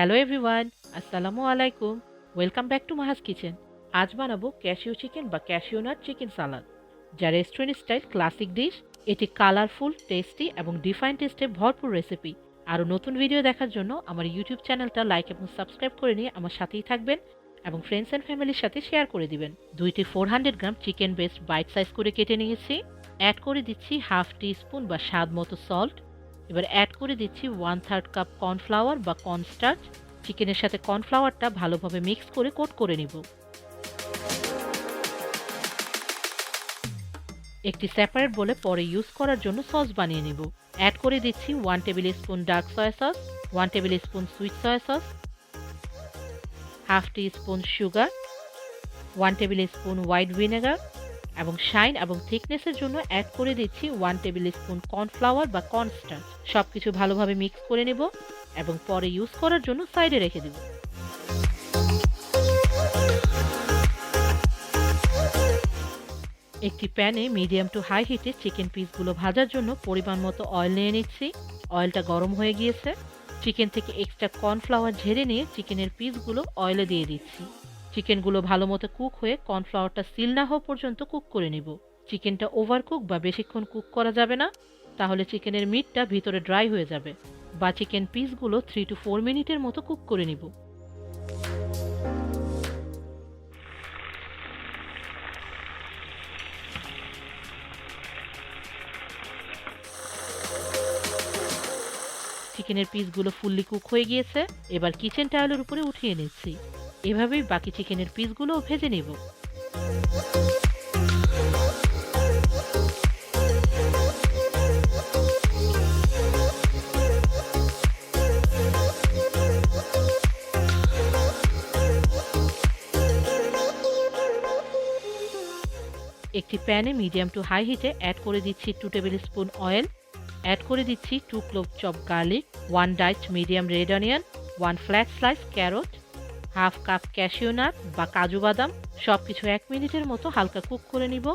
Hello everyone, আসসালামু আলাইকুম। Welcome back to Mahaj kitchen. আজ বানাবো ক্যাশিউ চিকেন বা ক্যাশিউ নাট চিকেন সালাদ, যা রেস্টুরেন্ট স্টাইল ক্লাসিক ডিশ। এটি কালারফুল, টেস্টি এবং ডিফাইন টেস্টে ভরপুর রেসিপি। আরও নতুন ভিডিও দেখার জন্য আমার ইউটিউব চ্যানেলটা লাইক এবং সাবস্ক্রাইব করে নিয়ে আমার সাথেই থাকবেন এবং ফ্রেন্ডস অ্যান্ড ফ্যামিলির সাথে শেয়ার করে দিবেন। 400 gram chicken best bite size করে কেটে নিয়েছি। অ্যাড করে দিচ্ছি হাফ টি স্পুন বা স্বাদ মতো সল্ট। এবার অ্যাড করে দিচ্ছি 1/3 কাপ কর্নফ্লাওয়ার বা কর্নস্টার্চ। চিকেনের সাথে কর্নফ্লাওয়ারটা ভালোভাবে মিক্স করে কোট করে নিব। একটি সেপারেট বলে পরে ইউজ করার জন্য সস বানিয়ে নিব। অ্যাড করে দিচ্ছি 1 tablespoon dark soya sauce, 1 tablespoon sweet soya sauce, half teaspoon sugar, 1 tablespoon white vinegar এবং শাইন এবং থিকনেসের জন্য অ্যাড করে দিচ্ছি 1 টেবিল স্পুন কর্নফ্লাওয়ার বা কর্নস্টার্চ। সবকিছু ভালোভাবে মিক্স করে নেব এবং পরে ইউজ করার জন্য সাইডে রেখে দেব। একটি প্যানে মিডিয়াম টু হাই হিটে চিকেন পিসগুলো ভাজার জন্য পরিমাণ মতো অয়েল নিয়ে নিচ্ছি। অয়েলটা গরম হয়ে গিয়েছে। চিকেন থেকে এক্সট্রা কর্নফ্লাওয়ার ঝেড়ে নিয়ে চিকেনের পিসগুলো অয়েলে দিয়ে দিচ্ছি। চিকেনগুলো ভালো মতো কুক হয়ে কর্নফ্লাওয়ারটা সিল না হওয়া পর্যন্ত কুক করে নিব। চিকেনটা ওভারকুক বা বেশিক্ষণ কুক করা যাবে না, তাহলে চিকেনের মিটটা ভিতরে ড্রাই হয়ে যাবে। বা চিকেন পিসগুলো 3 to 4 মিনিটের মতো কুক করে নিব। চিকেনের পিসগুলো ফুললি কুক হয়ে গিয়েছে। এবার কিচেন টাওয়েলের উপরে উঠিয়ে নিচ্ছি। এভাবেই বাকি চিকেনের পিসগুলোও ভেজে নেব। একটি প্যানে মিডিয়াম টু হাই হিটে অ্যাড করে দিচ্ছি 2 টেবিল স্পুন অয়েল। অ্যাড করে দিচ্ছি 2 clove chop garlic, 1 diced medium red onion, 1 flat slice carrot, half cup cashew nut বা কাজু বাদাম। সবকিছু 1 মিনিটের মতো হালকা কুক করে নিব।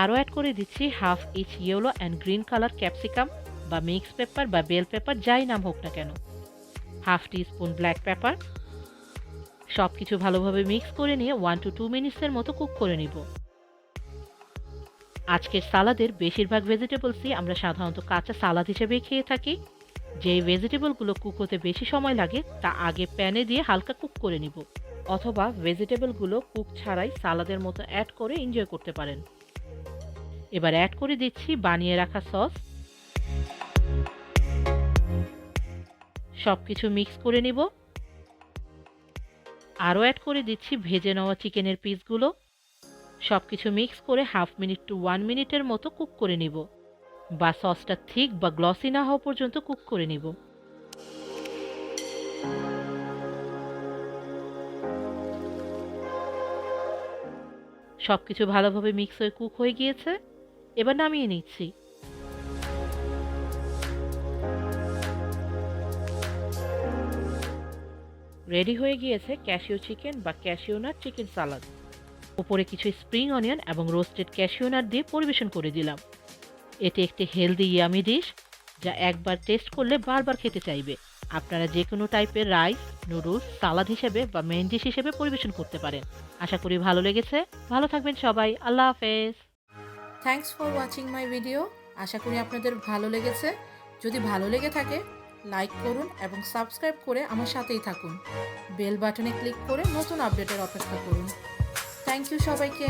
আরও অ্যাড করে দিচ্ছি half inch yellow and green colour capsicum বা মিক্স পেপার বা বেল পেপার, যাই নাম হোক না কেন, হাফ টি স্পুন ব্ল্যাক পেপার। সবকিছু ভালোভাবে মিক্স করে নিয়ে 1 to 2 মিনিটসের মতো কুক করে নিব। আজকের সালাদের বেশিরভাগ ভেজিটেবলসই আমরা সাধারণত কাঁচা সালাদ হিসেবেই খেয়ে থাকি। যেই ভেজিটেবলগুলো কুক হতে বেশি সময় লাগে তা আগে প্যানে দিয়ে হালকা কুক করে নিব, অথবা ভেজিটেবলগুলো কুক ছাড়াই সালাদের মতো অ্যাড করে এনজয় করতে পারেন। এবার অ্যাড করে দিচ্ছি বানিয়ে রাখা সস। সবকিছু মিক্স করে নিব। আরও অ্যাড করে দিচ্ছি ভেজে নেওয়া চিকেনের পিসগুলো। সবকিছু মিক্স করে 1/2 মিনিট টু 1 মিনিটের মতো কুক করে নিব, বা সসটা থিক বা গ্লসি না হওয়া পর্যন্ত কুক করে নিব। সবকিছু ভালোভাবে মিক্স হয়ে কুক হয়ে গিয়েছে। এবার নামিয়ে নিচ্ছি। রেডি হয়ে গিয়েছে ক্যাশিউ চিকেন বা ক্যাশিউ নাট চিকেন সালাদ। উপরে কিছু স্প্রিং অনিয়ন এবং রোস্টেড ক্যাশিউ নাট দিয়ে পরিবেশন করে দিলাম। এটি একটি হেলদি ইয়ামি ডিশ, যা একবার টেস্ট করলে বারবার খেতে চাইবে। আপনারা যে কোনো টাইপের রাইস, নুডলস, সালাদ হিসেবে বা মেইন ডিশ হিসেবে পরিবেশন করতে পারেন। আশা করি ভালো লেগেছে। ভালো থাকবেন সবাই। আল্লাহ হাফেজ। Thanks for watching my video. আশা করি আপনাদের ভালো লেগেছে। যদি ভালো লেগে থাকে লাইক করুন এবং সাবস্ক্রাইব করে আমার সাথেই থাকুন। বেল বাটনে ক্লিক করে নতুন আপডেটের অপেক্ষা করুন। থ্যাংক ইউ সবাইকে।